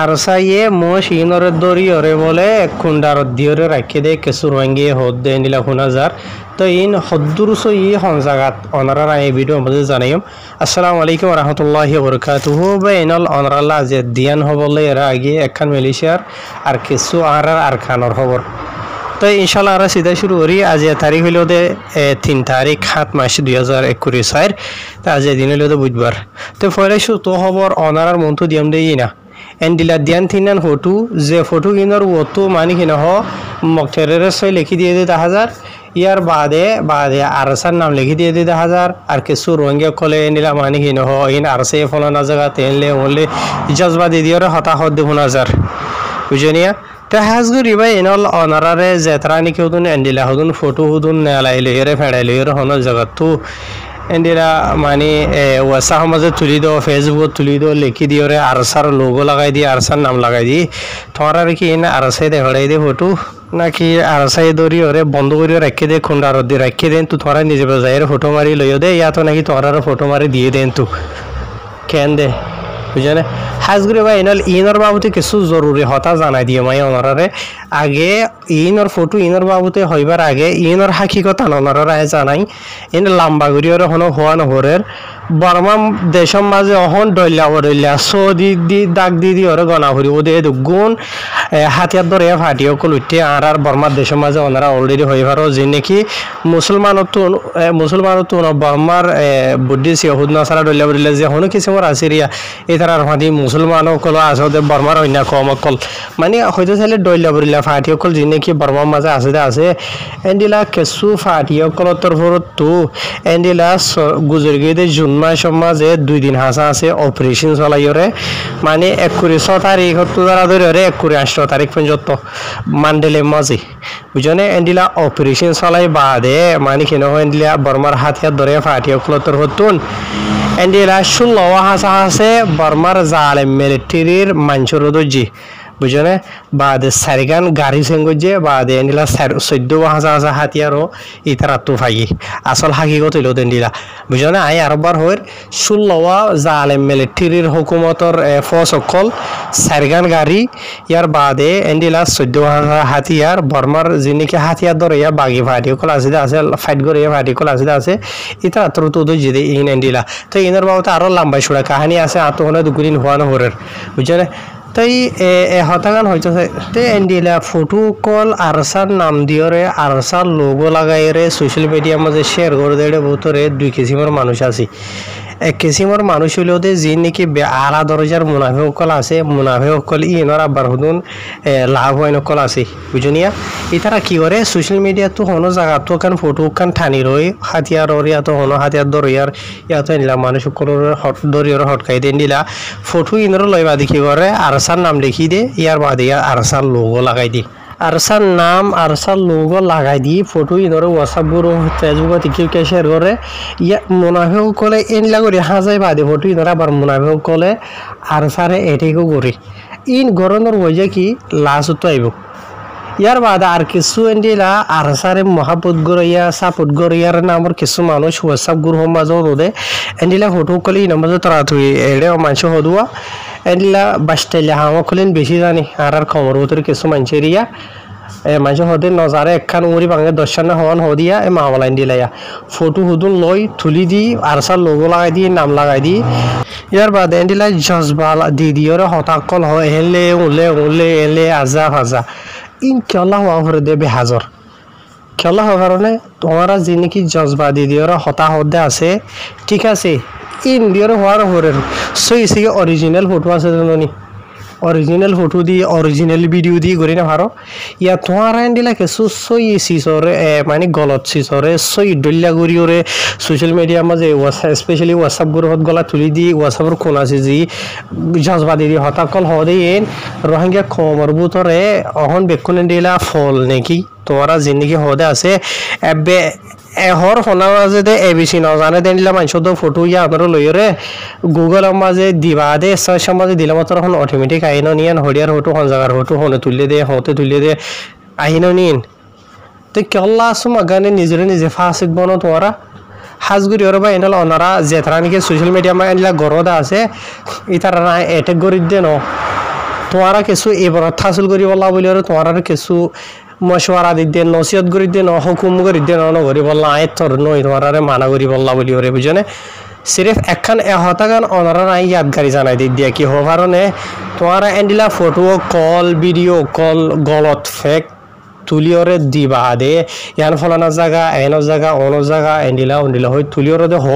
আরসাইয়ে মোশ ইনরে দরি ওরে বলে কুন্ডার দিয়রে রাখি দে কেসুর ভাঙ্গিয়ে হদ দে নিলা খুনাজার তো ইন হদ্দুরসো ই হনজাগাত অনারা এই ভিডিও মধ্যে জানাইম। আসসালামু আলাইকুম রহমতুল্লাহি বরকাতুহু বেইনাল অনরাল্লাহ যে দিয়ান হবলে এরা আগে একখান মালয়েশিয়ার আর কিছু আর খানোর খবর। তো ইনশাল্লাহ আমরা সিধা শুরু করি। আজ তারিখ হইল দে 3 তারিখ 7 মাস 2021 তো আজ দিন হইল দে বুধবার। তো পরে তো খবর অনারার মন্ত্র দিয়াম দেই না এন্ডিলা দিয়ান থিনান ফটো যে ফটো কিনার ওতো মানি কিনা হ মকটেরের সই লিখি দিয়ে দে 10,000 ইয়ার বাদে আরসার নাম লিখি দিয়ে দে 10,000 আর কিছু রোহিঙ্গা কলে এন্ডিলা মানি কিনা হ ইন আরসে ফলানা জায়গা তেনলে ওনলে জজবা দিয়ে দিয়ে হতাহত দে 10,000 বুঝনিয়া। তো হাজগুড়ি ভাই এনল অনারারে জেতরানি কেউ তুন এন্ডিলা হদুন ফটো হদুন নেলাইলে এরে ফেড়াইলে এর হন জায়গা তো এন্ডিলা মানে ওয়াসা সমাজে তুলি দো ফেসবুক তুলি দো লিখি দিয়ে আরসার লোগো লাগাই দিয়ে আরসার নাম লাগাই দি তোমার আর কি না আরসাই দেখাই দিয়ে ফটো নাকি আরসাই দৌড়ি ওরে বন্ধ করে রেখে দে খুন্ডার দিয়ে রেখে দেন তো তোরা নিজে বাজায় ফটো মারি লইও দে ইয়া তো নাকি তোরা ফটো মারি দিয়ে দেন তো কেন দে বুঝলে। হাজগুড়ি ভাই এনল ইনর বাবুতে কিছু জরুরি হতা জানাই দিয়ে মাই অনারে আগে ইনর ফটো ইনর বাবুতে হইবার আগে ইনর হাকিকতা অনারা জানাই ইন লম্বা গুড়ি ওর হন হওয়া নহরের বর্মা দেশের মাঝে অহন ডইলা সৌদি দি দাগ দি ওরে গনা ভরি ও দে গুণ হাতিয়ার ধরে ফাটিও কল উঠে আর বর্মার দেশের মাঝে ওনারা অলরেডি হইবার যে নাকি মুসলমানত বর্মার বুদ্ধিস ইহুদ নাসারা ডইলা যে হনো কিছুমার আসিরিয়া এই তার হাতি মুসলমান কল আসতে বর্মার অন্য কম কল মানে হয়তো চাইলে ডইলা বরিলা ফাটি অকল যে নাকি বর্মার মাঝে আছে এন্ডিলা কেঁচু ফাটি অকলৰ তরফত তো এন্ডিলা গুজরি গিয়ে জুন মাসের মাঝে 2 দিন হাসা আছে অপারেশন চলাইরে মানে 21 তারিখ দ্বারা ধরে 21 তারিখ পর্যন্ত মান্ডেলে মাঝে বুঝনে এন্ডিলা অপারেশন চলাই বাদে মানে কেন এন্ডিলা বর্মার হাতিয়ার ধরে ফাটি অকলৰ তরফত এন্ডিলা 16 হাসা আছে বর্মার জালেম মিলিটারির মাঞ্চর দজি বুঝনে বাদে সারিগান গাড়ি সেঙ্গজে বাদে এন্ডিলা 14 হাসা হাতিয়ারও ইতারা তো ফাই আসল হাকিকত হইল এন্ডিলা বুঝনে আই আরবার হইর 16 জালেম মিলিটারির হুকুমতর ফৌজ সকল সারিগান গাড়ি ইয়ার বাদে এন্ডিলা 14 হাতিয়ার বর্মার যিনিকে হাতিয়ার ধরে ইয়া বাগি ফাটি কল আছে ফাইট করে ফাটি কল আছে ইতারা তো দজি দে ইন এন্ডিলা তো ইনার বাবুতে আরো লম্বা ছড়া কাহিনী আছে আতো হনে দুগুদিন হওয়া নহরের বুঝলে। তাই হতাগান হইতেছে তে এন্ডিলা ফটো কল আরসার নাম দিয়রে আরসার লোগো লাগাইরে সোশ্যাল মিডিয়ার মাঝে শেয়ার করে দেড়ে ভিতরে 2 কিসিমের মানুষ আছে। 1 কিসিমের মানুষ হইলেও দে যে নাকি আলা দরজার মুনাফিক কল আছে মুনাফিক কল ইনর আবার হুদুন লাভ হয় নকল আছে বুঝনিয়া। ইতারা কি করে সোশ্যাল মিডিয়া তো হনো জায়গা তো কান ফটো কান ঠানি রই হাতিয়ার ওরিয়া তো হনো হাতিয়ার দরিয়ার ইয়া তো নিলা মানুষ কলর হট দরিয়ার হটকাই দেন দিলা ফটো ইনর লইবা দেখি করে আরসার নাম লিখি দে ইয়ার বাদে আরসার লোগো লাগাই দি আরসার নাম আরসার লোগো লাগাই দি ফটো ইনর হোয়াটসঅ্যাপ গ্রুপ ফেসবুক কেউ শেয়ার করে ইয়া মুনাফিক কলে এনলা করে হাজাই বাদে ফটো ইনর আবার মুনাফিক কলে আরসারে এটেকো করে ইন গরনের হয়ে কি লাশ তো আইব ইয়ার বাদে আর কিছু এন্ডিলা আরসারে মহাপুত গরিয়া সাপুত গরিয়ার নামর কিছু মানুষ হোয়াটসঅ্যাপ গ্রুপ মাঝে দে এন্ডিলা ফটো কলে ইন মাঝে তরা তুই এড়ে মানুষ হদুয়া এন্ডিলা বাস্টাইলা হাওয়া খলেন বেশি জানি আর খবর ভিতরে কিছু মানুষের ইয়া মানুষ হদে নজারে একখান উড়ি ভাঙে 10 হওয়ান হদিয়া মামলা এন্ডিলাইয়া ফটো হুদুন লই তুলি দি আরসার লোগো লাগাই দি নাম লাগাই দি ইয়ার বাদে এন্ডিলা জজবাল দি দিয়রে হতাকল হয় হেলে উলে এলে আজা ফাজা ইন খেলা হওয়া করে দেবে হাজর খেলা হওয়ার কারণে তোমারা যে নাকি জজবা দি দিয়রে হতাহতে আছে ঠিক আছে ইন দিয়রে হওয়ার হরে সই সিগে অরিজিনাল ফটো আছে জানি অরিজিনাল ফটো দি অরিজিনাল ভিডিও দি করি না ভারো ইয়া তোমার এন্ডিলা কিছু সই সিসরে মানে গলত সিসরে সই ডল্লা গরিওরে সোশ্যাল মিডিয়ার মাঝে স্পেশালি হোয়াটসঅ্যাপ গ্রুপত গলা তুলি দি হোয়াটসঅ্যাপের কোন আছে যি জজবা দি হতাকল হদে এন রোহিঙ্গা খবর ভিতরে অহন বেকুন এন্ডিলা ফল নাকি তোমারা জিন্দগি হদে আছে এবে এহর ফোনা মাঝে দে এবিসি নজানে দেনিলা মানুষ তো ফটো ইয়া আপনারা লইরে গুগলের মাঝে দিবা দে সার্চ মাঝে দিলে মাত্র এখন অটোমেটিক আইন নিয়ান হরিয়ার ফটো হন জায়গার ফটো হনে তুললে দে হতে তুললে দে আইন নিন তো কেল্লা আসুম আগানে নিজে ফাসিক বনো তোরা হাজগুড়ি ওর বা এনাল ওনারা জেতরা নাকি সোশ্যাল মিডিয়া মা এনলা গরদা আছে ইতারা না এটেক গরিব দে ন তোমারা কিছু এবাৰত হাসিল করি বলা বলি আর তোমার কিছু মশওয়ারা দিতে নসিহত করি দে ন হুকুম করি দে ন করি বললা আয় তোর নই তোমারে মানা করি বললা বলি ওরে বুঝনে সিরিফ একখান হতাগান অনারা নাই ইয়াদগারি জানাই দিয়া কি হওয়ার কারণে তোমারা এন্ডিলা ফটো কল ভিডিও কল গলত ফেক তুলিওরে দিবা দে ইয়ান ফলানা জায়গা এনো জায়গা অনো জায়গা এন্ডিলা হই তুলিওরে দে হ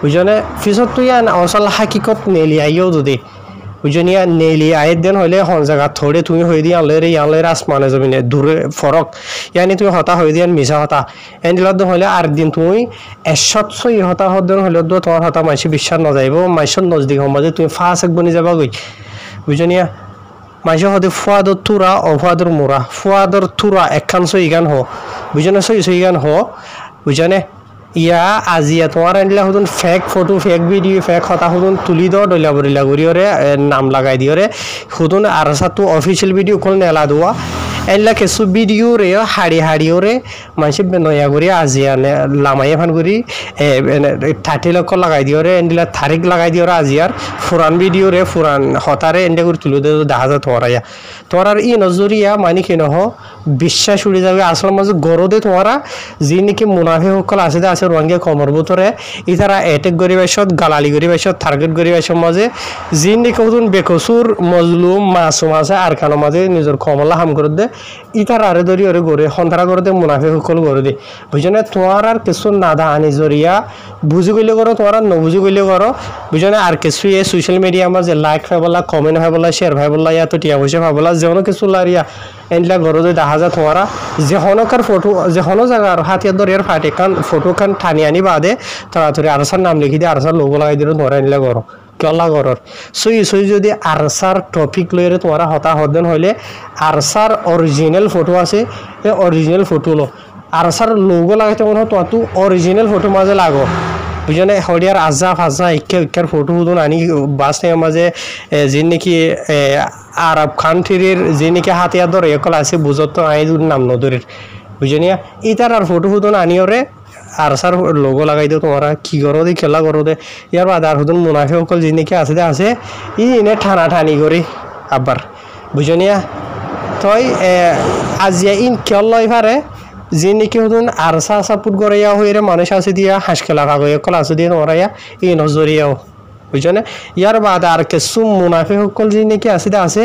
বুঝনে পিছত তুই আসল হাকিকত নেলি আইও যদি বুঝনিয়া নেলি আয়ের দিন হইলে হন জায়গা থোড়ে তুমি হয়ে দিয়ে আনলে আসমানে জমিনে দূরে ফরক ইয়ানি তুমি হতা হয়ে দিয়ে মিশা হতা এন্ডিলার দিন হইলে আর দিন তুমি 100 হতা হদিন হইলে তোমার হতা মাইসি বিশ্বাস না যাইব মাইসর নজদিক সমাজে তুমি ফাঁস এক বনি যাবা গই বুঝনিয়া মাইসে হতে ফুয়াদর তুরা অফুয়াদর মোরা ফুয়াদর তুরা একখান সই গান হ বুঝনে সই গান হ বুঝনে ইয়া আজিয়া তোমার আনলা হুদুন fake photo fake video fake হতা হুদুন তুলি দ ডলা বরিলা গরিয়রে নাম লাগাই দিয়রে হুদুন আর সাতু অফিশিয়াল ভিডিও কল নেলা দোয়া এলা কিছু ভিডিও রে হাড়ি রে মানসি নয়া করি আজিয়া লামাই ফান করি থার্টি লক্ষ লাগাই দিয়রে এন্ডিলা তারিখ লাগাই দিয়রে আজিয়ার ফুরান ভিডিও রে ফুরান হতারে এন্ডে করে তুলে দে দেখা যায় তোমারা তোমার ই নজরিয়া মানে কি নহ বিশ্বাস উড়ে যাবে আসল মাঝে গরদে তোমারা যি নাকি মুনাফি সকল আছে রঙে কমর ভিতরে ই তারা এটেক গরিবাসত গালালি গরিবাসত টার্গেট গরিবাসর মাঝে যি নাকি হুদুন বেকসুর মজলুম মাসুম আছে আর কানো মাঝে নিজের কমলা হাম করে দে ই তারা আরে ধরি ওরে গড়ে সন্তারা করে দে মুনাফি সকল করে দে বুঝনে তোমার আর কিছু নাদা আনি জরিয়া বুঝি গেলে করো তোমার নবুঝি গেলে করো বুঝনে আর কিছু এই সোশ্যাল মিডিয়া মাঝে লাইক ভাইবলা কমেন্ট ভাইবলা শেয়ার ভাইবলা ইয়া তো টিয়া পয়সা ভাইবলা যেন কিছু লারিয়া এনলা গরদে দেখা যায় তোমারা যে হনকার ফটো যে হন জায়গার হাতিয়ার দরিয়ার ফাটে কান ফটো কান ঠানি আনি বাদে তাড়াতাড়ি আরসার নাম লিখি দিয়ে আরসার লোগো লাগাই দিলে তোমারা এনলা করো কেলা গরর সই যদি আরসার টপিক লইরে তোমারা হতা হদেন হইলে আরসার অরিজিনাল ফটো আছে এই অরিজিনাল ফটো লো আরসার লোগো লাগাইতে মনে হয় তো অরিজিনাল ফটো মাঝে লাগো বুঝনে হরিয়ার আজা ফাজা ইক্কার ফটো হুদুন আনি বাস মাঝে যে নাকি আরব কান্ট্রির যে নাকি হাতিয়ার ধরে একল আছে বুঝত আই নাম নদরের বুঝনিয়া ইতার আর ফটো হুদুন আনিওরে আর সার লোগো লাগাই দিও তোমরা কি করো দে খেলা করো দে ইয়ার বাদ আর হুদুন মুনাফি সকল যে নাকি আছে ই এনে ঠানি করি আবার বুঝনিয়া তই আজিয়া ইন কেল লই পারে যে নাকি হুদুন আর সাপোর্ট করে হইরে মানুষ আছে দিয়া হাঁস খেলা কাগজ কল আছে দিয়ে তোমরা ই নজরিয়াও বুঝনে ইয়ার বাদ আর কিছু মুনাফি সকল যে নাকি আছে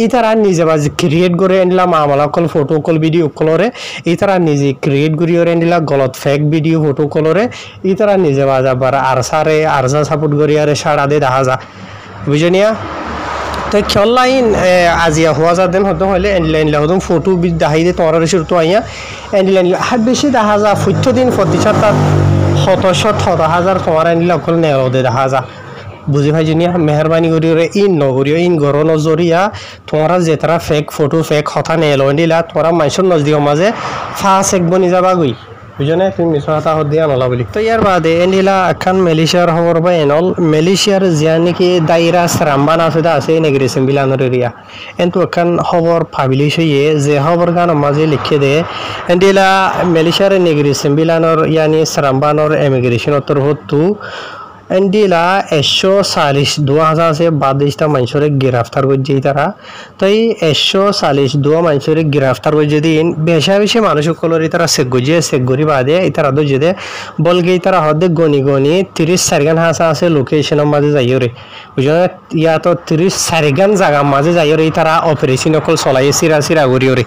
ই তারা নিজে বাজ ক্রিয়েট করে এনলা মামলা কল ফটো কল ভিডিও কলরে ই তারা নিজে ক্রিয়েট করি ওরে এনলা গলত ফেক ভিডিও ফটো কলরে ই তারা নিজে বাজ আবার আরসা সাপোর্ট করি আরে সারা দে দেখা যা বুঝনিয়া তো খেলাইন আজিয়া হওয়া যা দেন হতো হলে এনলাইন হতো ফটো দেখাই দিয়ে তোমার শুরু তো আইয়া এনলাইন হাত বেশি দেখা যা 14 দিন 7,000 তোমার এনলা অকল নেওয়া দেখা যা বুঝি ভাই জনিয়া মেহরবানি করি ইন নগরিও ইন গর নজরিয়া তোমরা যেতারা ফেক ফটো ফেক হতা নেলো এন্ডিলা তোমরা মাইসর নজদিক মাঝে ফাঁস এক বনি যাবা গই বুঝনে তুমি মিশাতা হদিয়া নলা বলি তো ইয়ার বাদে এন্ডিলা এখন মালয়েশিয়ার খবর বা এনল মালয়েশিয়ার জিয়া নাকি দায়রা সারাম্বান আছে ইমিগ্রেশন বিলানোর এরিয়া কিন্তু এখন খবর ভাবিলি সইয়ে যে খবর গান মাঝে লিখে দে এন্ডিলা মালয়েশিয়ার ইমিগ্রেশন বিলানোর ইয়ানি সারাম্বানোর ইমিগ্রেশন তরফতু এন্ডিলা 142,000 से 22টা মানুষরে গ্রেফতার করছে তারা তাই 142 মানুষরে গ্রেফতার করছে দিন বেশি মানুষ সকলের তারা সেগরি বাদে তারা দে বলগে তারা হদে গনি 30 গান হাসা আছে লোকেশনের মাঝে যাইও রে বুঝলেন ইয়া তো 30 গান জায়গা মাঝে যাইও রে তারা অপারেশন অকল চলাই সিরা করিও রে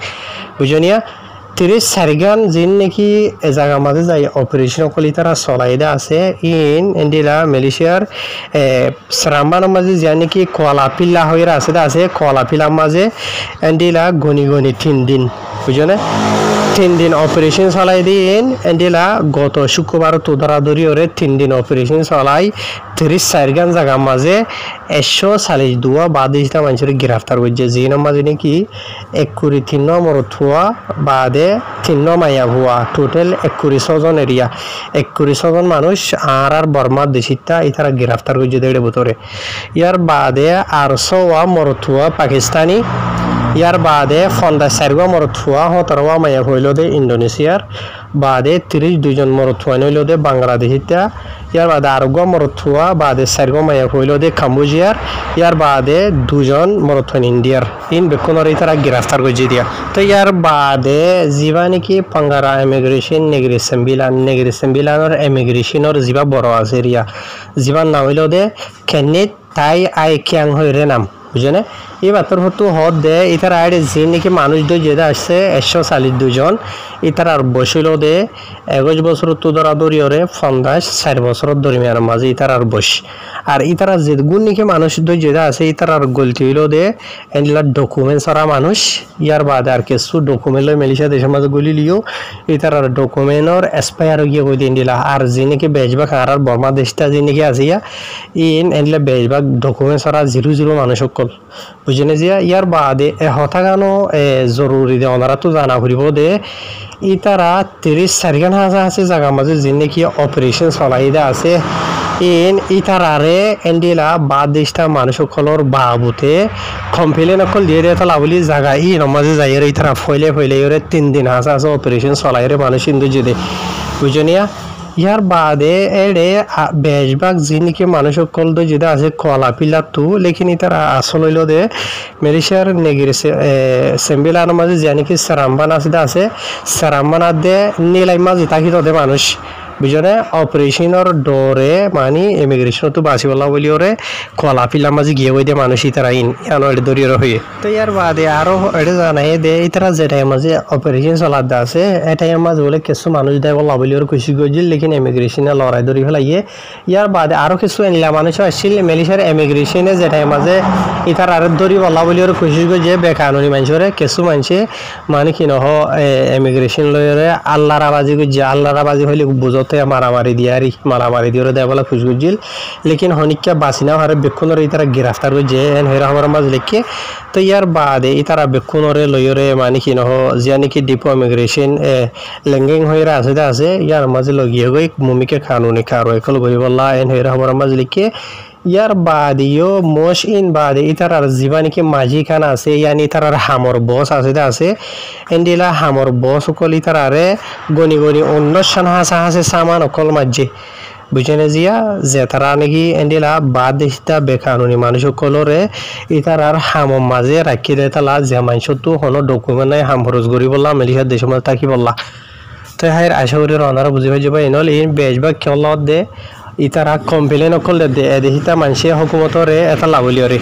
বুঝনিয়া 30 গান যেন নাকি এ জায়গা মাঝে যাই অপারেশন অকল তারা চলাই দে আছে ইন এন্ডিলা মালয়েশিয়ার সারাম্বানের মাঝে যা নাকি কোয়ালাপিল্লা হয়ে আছে কোয়ালাপিল্লার মাঝে এন্ডিলা গনি 3 দিন বুঝলেন 3 দিন অপারেশন চলাই দিন এন্ডিলা গত শুক্রবার তো ধরাধরি ওরে 3 দিন অপারেশন চলাই 30 গান জায়গা মাঝে 142 22টা মানুষের গ্রেফতার করছে যেন মাঝে নাকি 1 নম্বর থুয়া বাদে 3 মাইয়া ভুয়া টোটাল 21 জন এরিয়া 21 জন মানুষ আর বর্মার দেশিতা ইতারা গ্রেফতার করছে দেড় বছরে ইয়ার বাদে 800 মরথুয়া পাকিস্তানি ইয়ার বাদে 50 মরথুয়া 17 মাইয়া হইল দে ইন্দোনেশিয়ার বাদে 32 জন মরথুয়া নইল দে বাংলাদেশিতা ইয়ার বাদে আরোগ্য মরথুয়া বাদে 4 মায়া হইল দে কাম্বোজিয়ার ইয়ার বাদে 2 জন মরথুয়ান ইন্ডিয়ার ইন বেকুনর ইতারা গ্রেফতার করে দিয়া তো ইয়ার বাদে জিবা নাকি পাঙ্গারা ইমিগ্রেশন নেগ্রিসেম্বিলানর ইমিগ্রেশনর জিবা বড় আছে রিয়া জিবার নাম হইল দে কেনিত তাই আই ক্যাং হইরে নাম বুঝেনে এই বাতর হতো হদ দে ইতার আইডে যে নাকি মানুষ দই যেটা আসছে 142 জন ইতার আর বসিল দে 21 বছর তো দরাদরি ওরে 4 বছর দরমিয়ার মাঝে ইতার আর বস আর ইতার যে গুণ নাকি মানুষ দই যেটা আছে ইতার আর গলতি হইল দে এন্ডলা ডকুমেন্ট সারা মানুষ ইয়ার বাদে আর কিছু ডকুমেন্ট লই মেলিশা দেশের মাঝে গলি লিও ইতার আর ডকুমেন্টর এক্সপায়ার গিয়ে কই দিন দিলা আর যে নাকি বেজবাক আর বর্মা দেশটা যে নাকি আসিয়া ইন এন্ডলা বেজবাক ডকুমেন্ট সারা 00 মানুষ সকল বুঝেনে যে ইয়ার বাদে হতাগানো জরুরি দে ওনারা তো জানা করিব দে ইতারা 34 গান আছে জায়গা মাঝে যে নাকি অপারেশন চলাইদা আছে ইন ইতারারে এন্ডিলা বাদ দেশটা মানুষ সকলের বাবুতে কমপ্লেন অকল দিয়ে দিয়ে তালা বলি জায়গা ই নমাজে যাই ইতারা ফইলে ওরে 3 দিন আছে অপারেশন চলাই রে মানুষ হিন্দু যেতে বুঝনিয়া ইয়ার বাদে এড়ে বেশভাগ যে নাকি মানুষ সকল যেটা আছে কলা পিলা তু লেকিন তারা আসল হইল দে মেরিশার সেম্বিলার মাঝে যে নাকি সারাম্বান আছে সারাম্বানা দে নীলাই মাঝে থাকি তো মানুষ বুঝনে অপারেশনের ডরে মানে ইমিগ্রেশন তো বাঁচি বলা বলি ওরে কলা পিলার মাঝে গিয়ে ওই দিয়ে মানুষ তারা এটা দরিয়ে হয়ে তো ইয়ার বাদে আরো এটা জানাই দে তারা যেটাই মাঝে অপারেশন চলাতে আছে এটাই মাঝে বলে কিছু মানুষ দেয় বলা বলি ওর খুশি করছিল লেকিন ইমিগ্রেশনে লড়াই ধরি ফেলাইয়ে ইয়ার বাদে আরো কিছু এনলা মানুষ আসছিল মেলিশার ইমিগ্রেশনে যেটাই মাঝে ইতার আর ধরি বলা বলি ওর খুশি করছে বেকানুনি মানুষরে কিছু মানুষে মানে কি নহ ইমিগ্রেশন লইরে আল্লাহর আবাজি করছে আল্লাহর আবাজি হইলে বুঝত মারামারি দিয়ে দেয় বলা খুশ করছিল লেকিন হনিকা বাসিনা হারে বেক্ষণরে ইতারা গ্রেফতার করছে এন হইরা আমার মাঝ লিখে তো ইয়ার বাদে ইতারা বেক্ষণরে লইরে মানে কি নহ জিয়া নাকি ডিপো ইমিগ্রেশন লেঙ্গিং হইরা আছে ইয়ার মাঝে লগিয়ে গই মুমিকে কানুনি কারো একল গই বললা এন হইরা আমার মাঝ লিখে ইয়ার বাদিও মোশ ইন বাদে ইতারার জীবা নাকি মাঝি খান আছে ইয়ানি ইতারার হামর বস আছে এন্ডিলা হামর বস সকল ইতারারে গনি অন্য সান হাসে সামান অকল মাঝে বুঝেনে জিয়া যে তারা নাকি এন্ডিলা বাদ দেশটা বেকানুনি মানুষ সকলরে ইতারার হামর মাঝে রাখি দেয় তালা যে মানুষ তো কোনো ডকুমেন্ট নাই হাম খরচ করি বললা মেলিশার দেশের মধ্যে থাকি বললা তো হ্যাঁ আশা করি রনারা বুঝি পাই যাবা এনল এই বেশভাগ কেমন দে ইতারা কমপ্লেন অকল দে এদেশিতা মানুষে হকুমতরে এটা লাভলিয়রে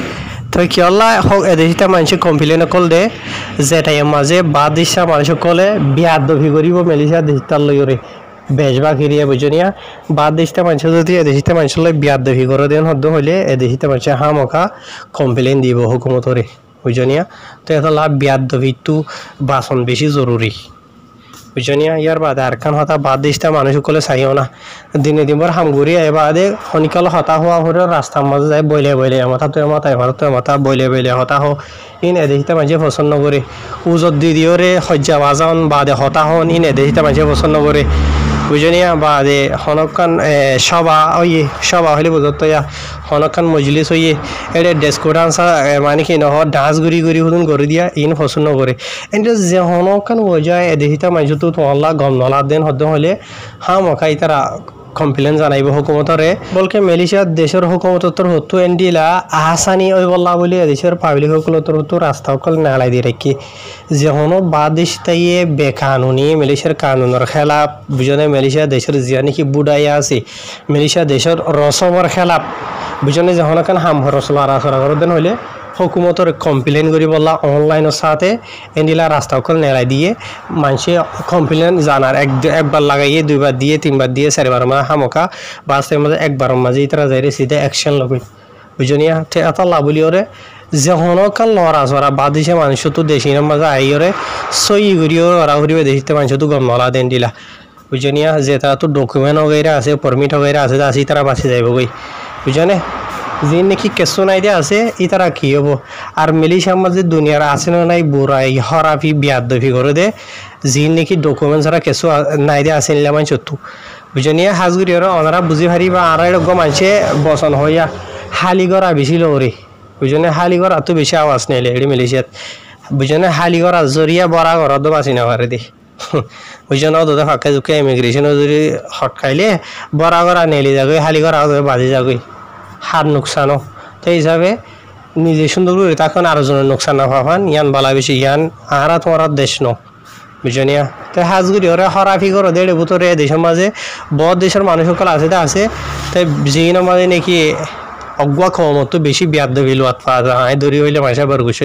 তো কিয়লা এদেশিতা মানুষে কমপ্লেন অকল দে যেটাই মাঝে বাদ দিশা মানুষ সকলে বিয়াদ দফি করিব মেলিশা দেশিতার লইরে বেশভাগ হিরিয়া বুঝনিয়া বাদ দেশিতা মানুষ যদি এদেশিতা মানুষের লই বিয়াদ দফি করে দেন হদ্দ হইলে এদেশিতা মানুষে হামকা কমপ্লেন দিব হকুমতরে বুঝনিয়া তো এটা লাভ বিয়াদ দফিটো বাসন বেশি জরুরি বুঝনিয়া ইয়ার বাদে আর খান হতা বাদ দিশটা মানুষ সকলে চাইও না দিনে দিনবার হামগুড়ি আয় বাদে শনিকাল হতা হওয়া হলে রাস্তার মাঝে যায় বইলে মাথা তো মাথা এবার তো মাথা বইলে হতা হো ইন এদেশিতা মানুষে পছন্দ করে উজত দিদিওরে সজ্জা বাজান বাদে হতা হন ইন এদেশিতা মানুষে পছন্দ করে বুঝনিয়া বাদে হনকান সভা হলে বুঝত ইয়া হনকান মজলিস হইয়ে এটা ডেস্কো ডান্স মানে কি নহ ডান্স ঘুরি হুদুন করে দিয়া ইন পছন্দ করে এন্ড যে হনকান বোঝায় এদেশিতা মানুষ তো তোমাল্লা গম নলা দেন হদ্দ হলে মখাই তারা কমপ্লেন জানাইব হুকুমতরে বলকে মেলিশিয়ার দেশের হুকুমতর হতো এন্ডিলা আহাসানি ওই বললা বলি দেশের পাবলিক সকলতর হতো রাস্তা সকল নালাই দিয়ে রাখি যেহনো বাদ দেশ তাইয়ে বেকানুনি মেলিশিয়ার কানুনের খেলাপ বুঝনে মেলিশিয়া দেশের জিয়া নাকি বুড়াইয়া আছে মেলিশিয়া দেশের রসমের খেলাপ বুঝনে যখন কান হাম রসল আরাসরা করে দেন হইলে হুকুমতর কমপ্লেন করি বললা অনলাইনের সাথে এন্ডিলা রাস্তা সকল নেড়াই দিয়ে মানুষে কমপ্লেন জানার একবার লাগাইয়ে 2বার দিয়ে 3বার দিয়ে 4বার মাঝে হামকা বাসের মাঝে একবারের মাঝে তারা যাই সিধা অ্যাকশন লগে বুঝনিয়া এত লাভলি ওরে যখন কাল লড়াচড়া বাদ দিছে মানুষ তো দেশির মাঝে আইরে সই ঘুরিও ওরা ঘুরিবে দেশিতে মানুষ তো গম নলা দেন দিলা বুঝনিয়া যে তারা তো ডকুমেন্ট वगैरह আছে পারমিট वगैरह আছে আসি তারা বাঁচি যাইব গই বুঝনে যে নাকি কেসো নাই দিয়ে আছে ই তারা কি হবো আর মেলিশার মাঝে দুনিয়ার আছে না নাই বুড়াই হরাফি বিয়াদফি করে দে যে নাকি ডকুমেন্ট ছাড়া কেসো নাই দিয়ে আছে নিলে মানুষ তো বুঝনিয়া হাজগুড়ি ওরা ওনারা বুঝি পারি বা আর এরকম মানুষে বসন হইয়া হালিগড়া বেশি লরে বুঝনে হালিগড় এত বেশি আওয়াজ নিলে এটি মেলিশিয়াত বুঝনে হালিগড়া জরিয়া বড়া ঘর তো বাঁচি না পারে দে ওই জন্য তোদের ফাঁকে ঝুঁকে ইমিগ্রেশনও যদি হটকাইলে বড়া করা নেলি যাগই হালি করা বাজি যাগই হার নোকসানও তো এই হিসাবে নিজে সুন্দর করে তখন আরো জনের নোকসান না পাবান ইয়ান বালা বেশি ইয়ান আরা তোমার দেশ ন বুঝনিয়া তো হাজগুড়ি ওরা হরাফি করো দেড় বুতরে দেশের মাঝে বহুত দেশের মানুষ সকল আছে তা আছে তাই যেইনের মাঝে নাকি অজ্ঞা ক্ষমত বেশি বিয়াদ বিলুয়াত পাওয়া যায় ধরি হইলে মাসা বরগুছে